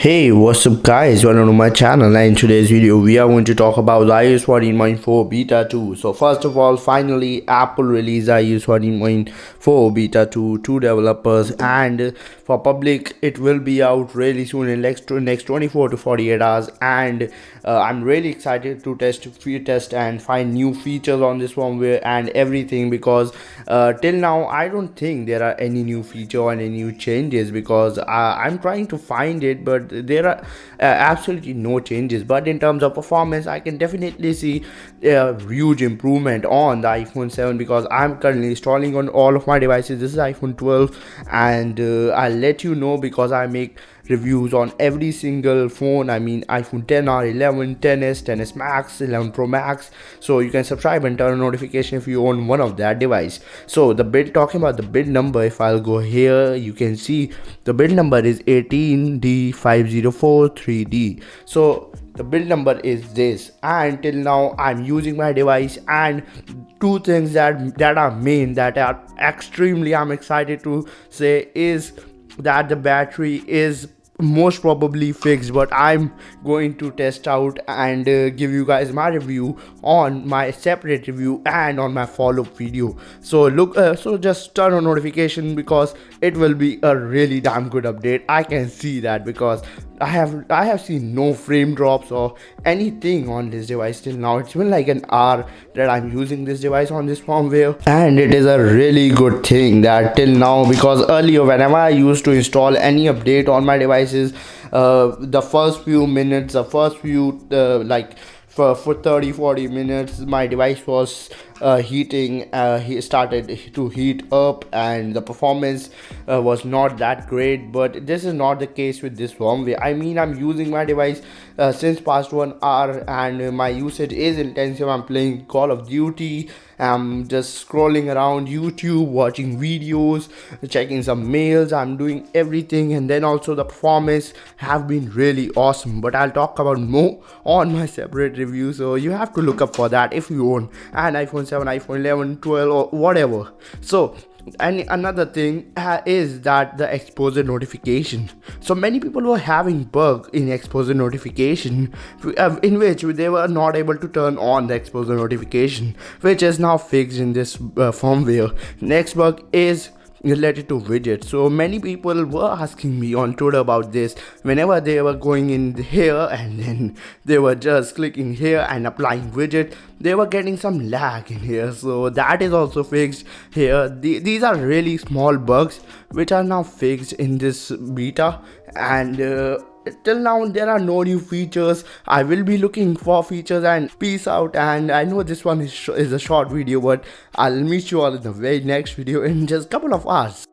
Hey, what's up guys, welcome to my channel, and in today's video we are going to talk about the iOS 14.4 beta 2. So first of all, finally Apple released iOS 14.4 beta 2 to developers, and for public it will be out really soon in next 24 to 48 hours. And I'm really excited to test and find new features on this firmware and everything, because till now I don't think there are any new feature or any new changes, because I'm trying to find it, but there are absolutely no changes. But in terms of performance, I can definitely see a huge improvement on the iPhone 7, because I'm currently installing on all of my devices. This is iPhone 12, and I'll let you know, because I make reviews on every single phone. I mean iPhone 10R, 11, 10s, 10s Max, 11 Pro Max. So you can subscribe and turn on notification if you own one of that device. So the build, talking about the build number, if I'll go here, you can see the build number is 18D5043D. So the build number is this, and till now I'm using my device, and two things that are main, that are extremely I'm excited to say, is that the battery is most probably fixed, but I'm going to test out and give you guys my review on my separate review and on my follow-up video. So look, so just turn on notification, because it will be a really damn good update. I can see that, because I have seen no frame drops or anything on this device till now. It's been like an hour that I'm using this device on this firmware, and it is a really good thing that till now, because earlier whenever I used to install any update on my devices, the first few minutes, the first few like for 30-40 minutes, my device was heating. He started to heat up, and the performance was not that great. But this is not the case with this firmware. I mean, I'm using my device since past 1 hour, and my usage is intensive. I'm playing Call of Duty, I'm just scrolling around YouTube, watching videos, checking some mails. I'm doing everything, and then also the performance have been really awesome. But I'll talk about more on my separate review, so you have to look up for that if you own an iPhone 7, iPhone 11, 12 or whatever. So, and another thing is that the exposure notification. So many people were having bug in exposure notification, in which they were not able to turn on the exposure notification, which is now fixed in this firmware. Next bug is related to widgets. So many people were asking me on Twitter about this. Whenever they were going in here and then they were just clicking here and applying widget, they were getting some lag in here. So that is also fixed here. These are really small bugs which are now fixed in this beta, and till now there are no new features. I will be looking for features, and peace out. And I know this one is a short video, but I'll meet you all in the very next video in just a couple of hours.